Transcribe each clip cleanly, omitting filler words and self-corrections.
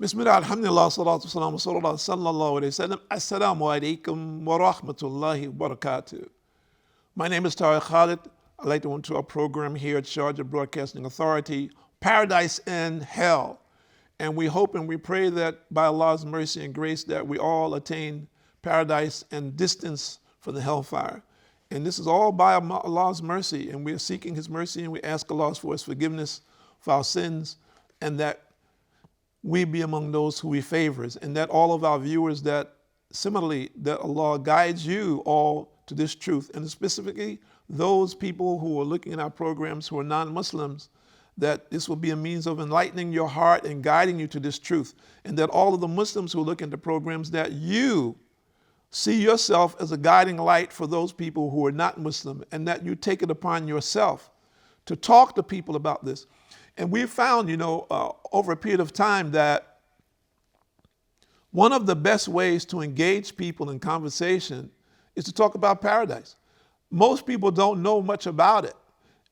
Bismillah, alhamdulillah, salatu wasalam, sallallahu alayhi wa sallam. Assalamu alaikum wa rahmatullahi wa barakatuh. My name is Tariq Khalid. I'd like to welcome to our program here at Sharjah Broadcasting Authority, Paradise and Hell. And we hope and we pray that by Allah's mercy and grace that we all attain paradise and distance from the hellfire. And this is all by Allah's mercy, and we are seeking His mercy, and we ask Allah for His forgiveness for our sins, and that we be among those who He favors, and that all of our viewers, that similarly, that Allah guides you all to this truth, and specifically those people who are looking at our programs who are non-Muslims, that this will be a means of enlightening your heart and guiding you to this truth, and that all of the Muslims who look into programs, that you see yourself as a guiding light for those people who are not Muslim, and that you take it upon yourself to talk to people about this. And we found, over a period of time that one of the best ways to engage people in conversation is to talk about paradise. Most people don't know much about it.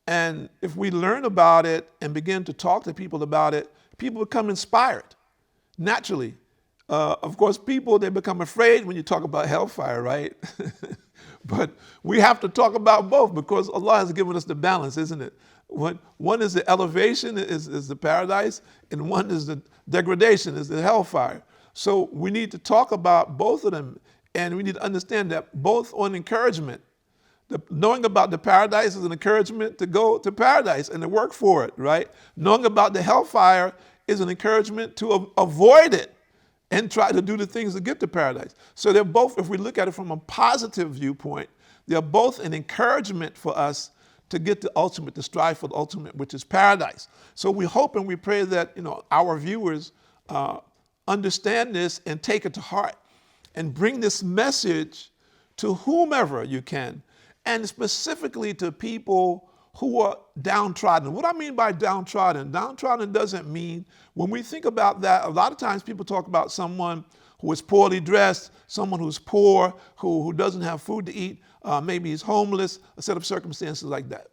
And if we learn about it and begin to talk to people about it, people become inspired naturally. Of course, people, they become afraid when you talk about hellfire, right? But we have to talk about both because Allah has given us the balance, isn't it? One is the elevation, is the paradise, and one is the degradation, is the hellfire. So we need to talk about both of them, and we need to understand that both are an encouragement. Knowing about the paradise is an encouragement to go to paradise and to work for it, right? Knowing about the hellfire is an encouragement to avoid it and try to do the things to get to paradise. So they're both, if we look at it from a positive viewpoint, they're both an encouragement for us to get the ultimate, to strive for the ultimate, which is paradise. So we hope and we pray that our viewers understand this and take it to heart and bring this message to whomever you can, and specifically to people who are downtrodden. What I mean by downtrodden doesn't mean, when we think about that, a lot of times people talk about someone who is poorly dressed, someone who's poor, who doesn't have food to eat, maybe he's homeless, a set of circumstances like that.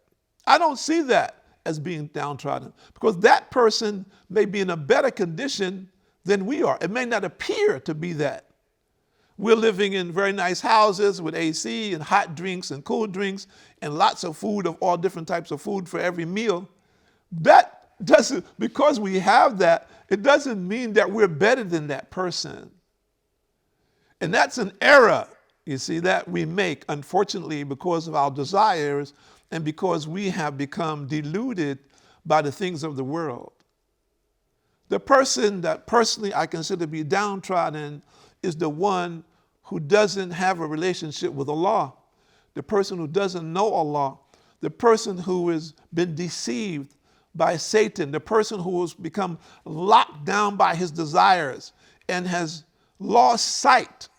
I don't see that as being downtrodden, because that person may be in a better condition than we are. It may not appear to be that. We're living in very nice houses with AC and hot drinks and cool drinks and lots of food, of all different types of food for every meal. That doesn't, because we have that, it doesn't mean that we're better than that person. And that's an error, you see, that we make, unfortunately, because of our desires and because we have become deluded by the things of the world. The person that personally I consider to be downtrodden is the one who doesn't have a relationship with Allah, the person who doesn't know Allah, the person who has been deceived by Satan, the person who has become locked down by his desires and has lost sight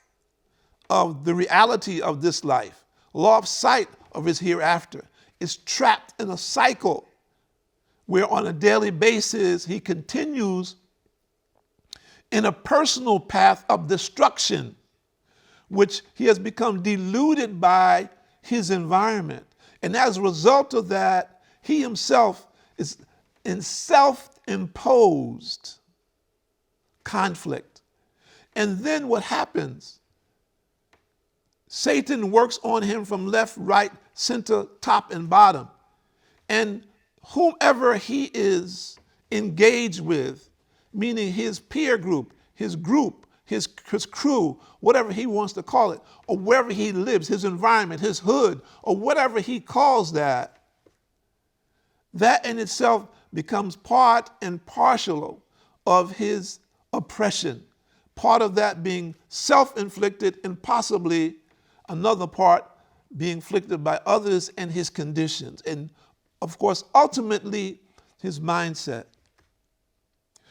of the reality of this life, lost sight of his hereafter, is trapped in a cycle where on a daily basis he continues in a personal path of destruction, which he has become deluded by his environment. And as a result of that, he himself is in self-imposed conflict. And then what happens? Satan works on him from left, right, center, top, and bottom. And whomever he is engaged with, meaning his peer group, his crew, whatever he wants to call it, or wherever he lives, his environment, his hood, or whatever he calls that, that in itself becomes part and parcel of his oppression. Part of that being self-inflicted, and possibly another part being inflicted by others and his conditions. And of course, ultimately, his mindset.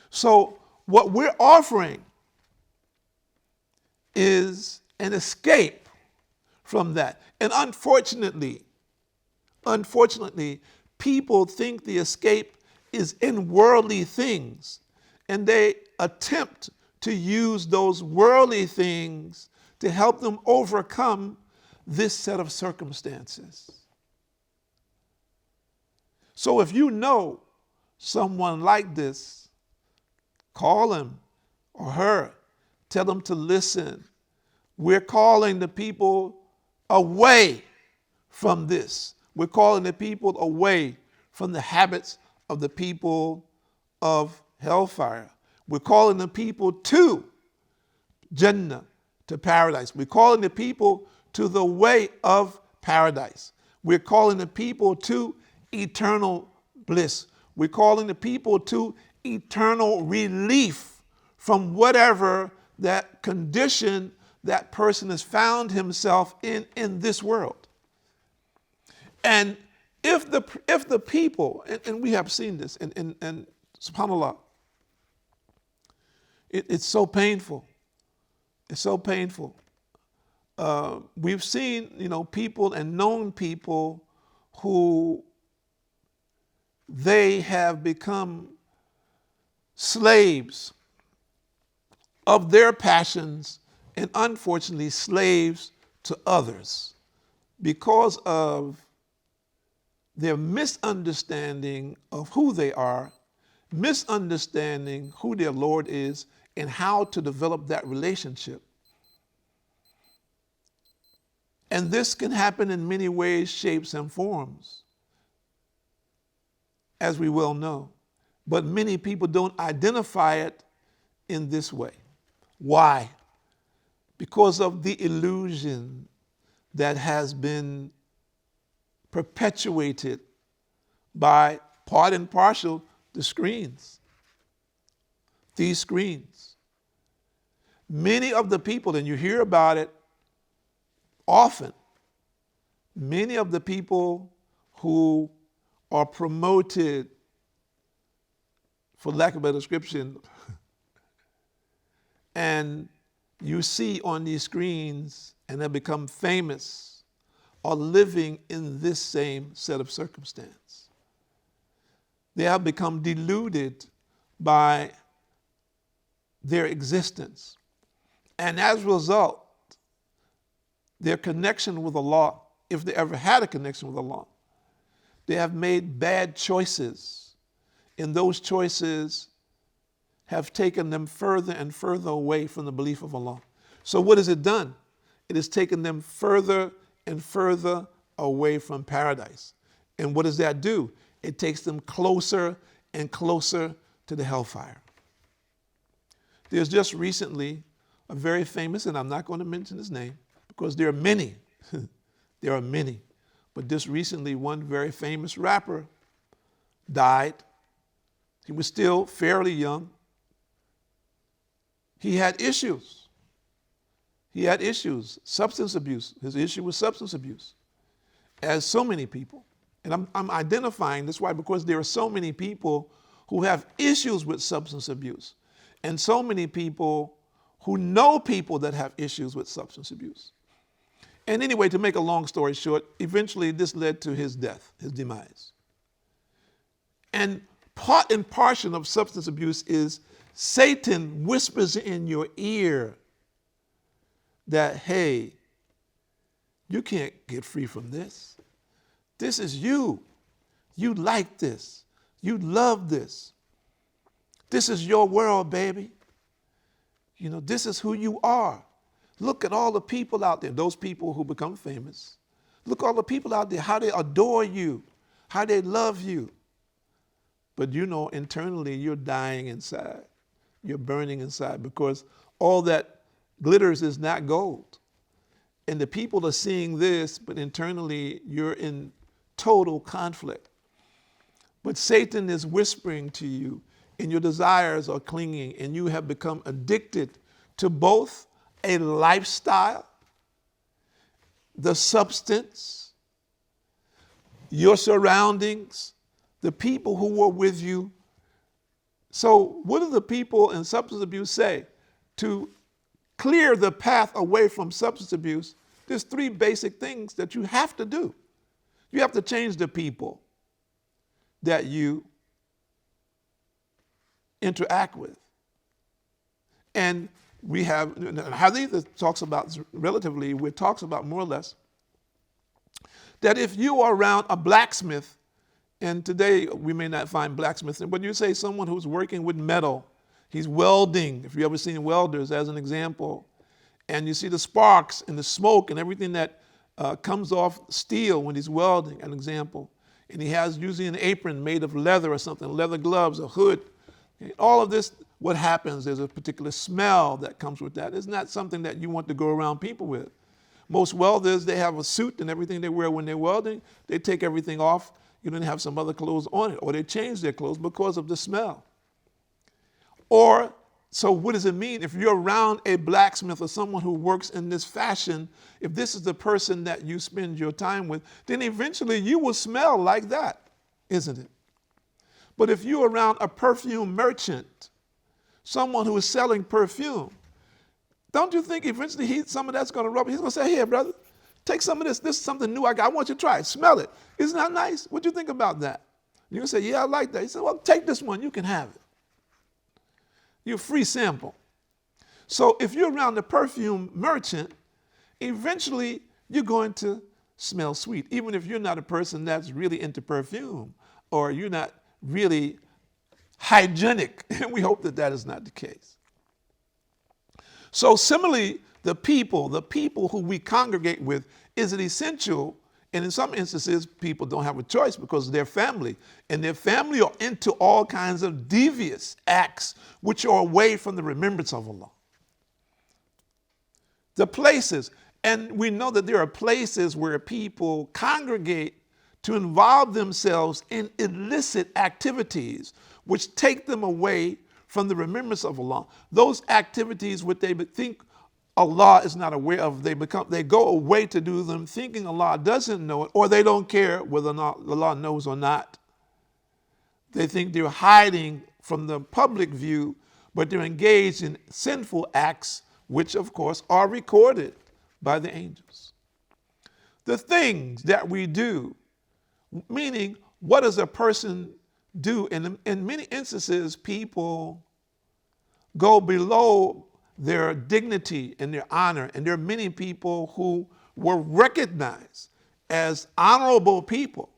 So what we're offering is an escape from that. And unfortunately, people think the escape is in worldly things, and they attempt to use those worldly things to help them overcome this set of circumstances. So if you know someone like this, call him or her. Tell them to listen. We're calling the people away from this. We're calling the people away from the habits of the people of hellfire. We're calling the people to Jannah, to paradise. We're calling the people to the way of paradise. We're calling the people to eternal bliss. We're calling the people to eternal relief from whatever that condition that person has found himself in this world. And if the people, and we have seen this, and subhanAllah, it's so painful. It's so painful. We've seen, people and known people who they have become slaves of their passions and unfortunately slaves to others because of their misunderstanding of who they are, misunderstanding who their Lord is, and how to develop that relationship. And this can happen in many ways, shapes, and forms, as we well know. But many people don't identify it in this way. Why? Because of the illusion that has been perpetuated by part and parcel the screens. These screens. Many of the people, and you hear about it often, many of the people who are promoted, for lack of a better description, and you see on these screens and have become famous, are living in this same set of circumstance. They have become deluded by their existence. And as a result, their connection with Allah, if they ever had a connection with Allah, they have made bad choices. And those choices have taken them further and further away from the belief of Allah. So what has it done? It has taken them further and further away from paradise. And what does that do? It takes them closer and closer to the hellfire. There's just recently a very famous, and I'm not going to mention his name because there are many, there are many, but just recently one very famous rapper died. He was still fairly young. He had issues. He had issues, substance abuse. His issue was substance abuse, as so many people. And I'm identifying this. Why? Because there are so many people who have issues with substance abuse, and so many people who know people that have issues with substance abuse. And anyway, to make a long story short, eventually this led to his death, his demise. And part and parcel of substance abuse is Satan whispers in your ear that, hey, you can't get free from this. This is you. You like this. You love this. This is your world, baby. This is who you are. Look at all the people out there, those people who become famous. Look at all the people out there, how they adore you, how they love you. But internally you're dying inside. You're burning inside because all that glitters is not gold. And the people are seeing this, but internally you're in total conflict. But Satan is whispering to you, and your desires are clinging, and you have become addicted to both a lifestyle, the substance, your surroundings, the people who were with you. So what do the people in substance abuse say? To clear the path away from substance abuse, there's three basic things that you have to do. You have to change the people that you interact with. And we have, Hadith talks about, relatively, it talks about more or less, that if you are around a blacksmith, and today we may not find blacksmiths, but you say someone who's working with metal, He's welding, if you've ever seen welders as an example. And you see the sparks and the smoke and everything that comes off steel when he's welding, an example. And he has usually an apron made of leather or something, leather gloves, a hood. And all of this, what happens, there's a particular smell that comes with that. It's not something that you want to go around people with. Most welders, they have a suit and everything they wear when they're welding. They take everything off. You don't have some other clothes on it, or they change their clothes because of the smell. Or, so what does it mean? If you're around a blacksmith or someone who works in this fashion, if this is the person that you spend your time with, then eventually you will smell like that, isn't it? But if you're around a perfume merchant, someone who is selling perfume, don't you think eventually some of that's going to rub? He's going to say, here, brother, take some of this. This is something new I got. I want you to try it. Smell it. Isn't that nice? What do you think about that? You're going to say, yeah, I like that. He said, well, take this one. You can have it. You're a free sample. So if you're around the perfume merchant, eventually you're going to smell sweet, even if you're not a person that's really into perfume or you're not really hygienic. And we hope that that is not the case. So similarly, the people who we congregate with, is it essential? And in some instances, people don't have a choice because of their family. And their family are into all kinds of devious acts which are away from the remembrance of Allah. The places, and we know that there are places where people congregate to involve themselves in illicit activities which take them away from the remembrance of Allah. Those activities which they think Allah is not aware of, they go away to do them thinking Allah doesn't know it, or they don't care whether or not Allah knows or not. They think they're hiding from the public view, but they're engaged in sinful acts, which of course are recorded by the angels. The things that we do, meaning what does a person do? And in many instances, people go below their dignity and their honor. And there are many people who were recognized as honorable people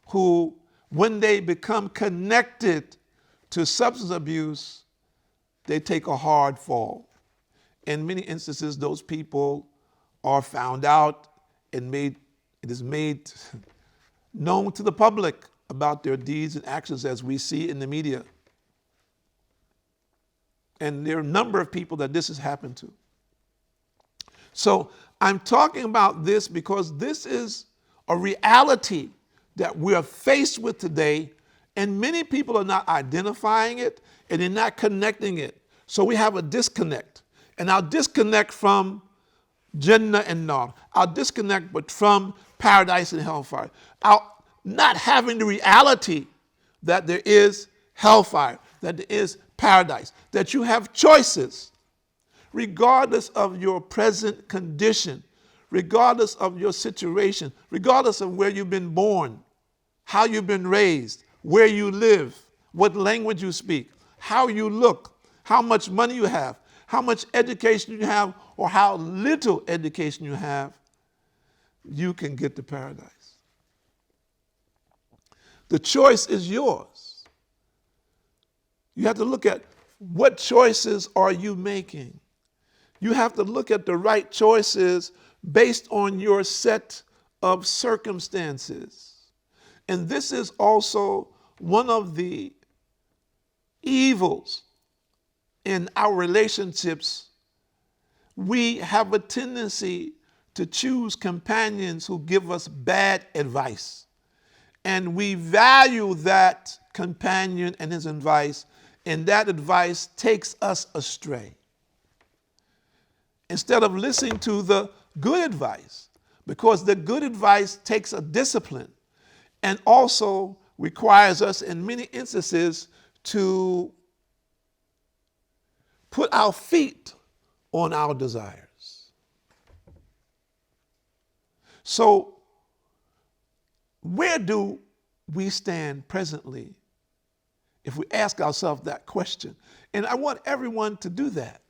who, when they become connected to substance abuse, they take a hard fall. In many instances, those people are found out and it is made known to the public about their deeds and actions, as we see in the media. And there are a number of people that this has happened to. So I'm talking about this because this is a reality that we are faced with today, and many people are not identifying it and they're not connecting it. So we have a disconnect. And our disconnect from Jannah and Nar, our disconnect but from paradise and hellfire, our not having the reality that there is hellfire, that there is paradise, that you have choices, regardless of your present condition, regardless of your situation, regardless of where you've been born, how you've been raised, where you live, what language you speak, how you look, how much money you have, how much education you have, or how little education you have, you can get to paradise. The choice is yours. You have to look at what choices are you making. You have to look at the right choices based on your set of circumstances. And this is also one of the evils in our relationships. We have a tendency to choose companions who give us bad advice. And we value that companion and his advice, and that advice takes us astray. Instead of listening to the good advice, because the good advice takes a discipline and also requires us in many instances to put our feet on our desires. So, where do we stand presently if we ask ourselves that question? And I want everyone to do that.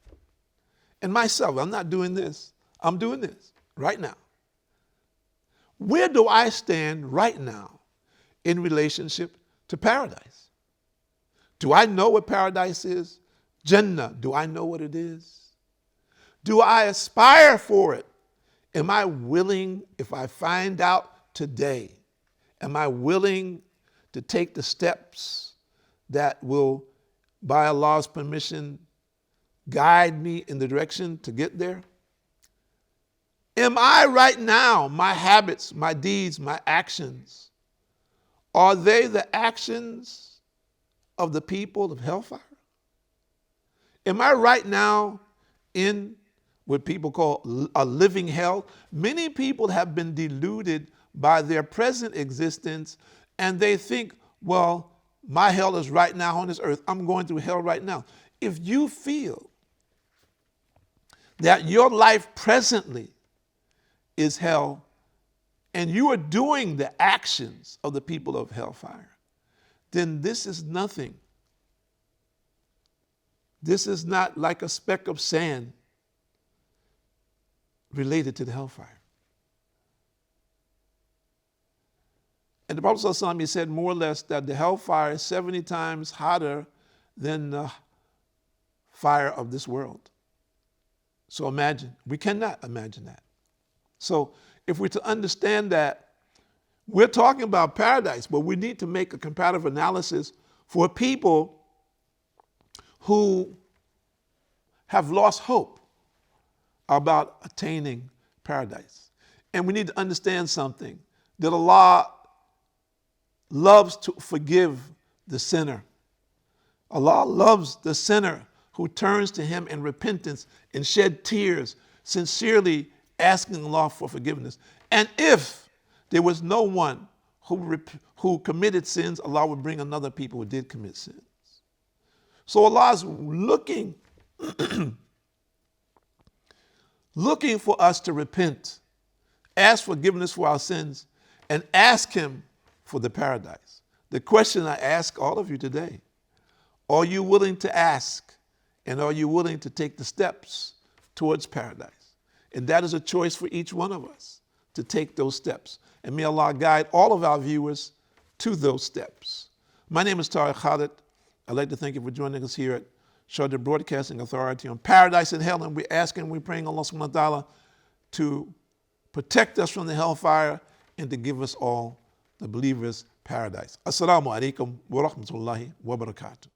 And myself, I'm not doing this. I'm doing this right now. Where do I stand right now in relationship to paradise? Do I know what paradise is? Jannah, do I know what it is? Do I aspire for it? Am I willing, if I find out today, am I willing to take the steps that will, by Allah's permission, guide me in the direction to get there? Am I right now, my habits, my deeds, my actions, are they the actions of the people of hellfire? Am I right now in what people call a living hell? Many people have been deluded by their present existence, and they think, well, my hell is right now on this earth. I'm going through hell right now. If you feel that your life presently is hell, and you are doing the actions of the people of hellfire, then this is nothing. This is not like a speck of sand related to the hellfire. And the Prophet ﷺ, he said more or less that the hellfire is 70 times hotter than the fire of this world. So imagine, we cannot imagine that. So if we're to understand that, we're talking about paradise, but we need to make a comparative analysis for people who have lost hope about attaining paradise. And we need to understand something, that Allah loves to forgive the sinner. Allah loves the sinner who turns to him in repentance and shed tears, sincerely asking Allah for forgiveness. And if there was no one who committed sins, Allah would bring another people who did commit sins. So Allah is looking for us to repent, ask forgiveness for our sins, and ask Him for the paradise. The question I ask all of you today, are you willing to ask, and are you willing to take the steps towards paradise? And that is a choice for each one of us, to take those steps. And may Allah guide all of our viewers to those steps. My name is Tariq Khalid. I'd like to thank you for joining us here at Sharjah Broadcasting Authority on Paradise and Hell. And we're asking, we're praying Allah subhanahu wa ta'ala to protect us from the hellfire and to give us all, the believers, paradise. Assalamu alaikum wa rahmatullahi wa barakatuh.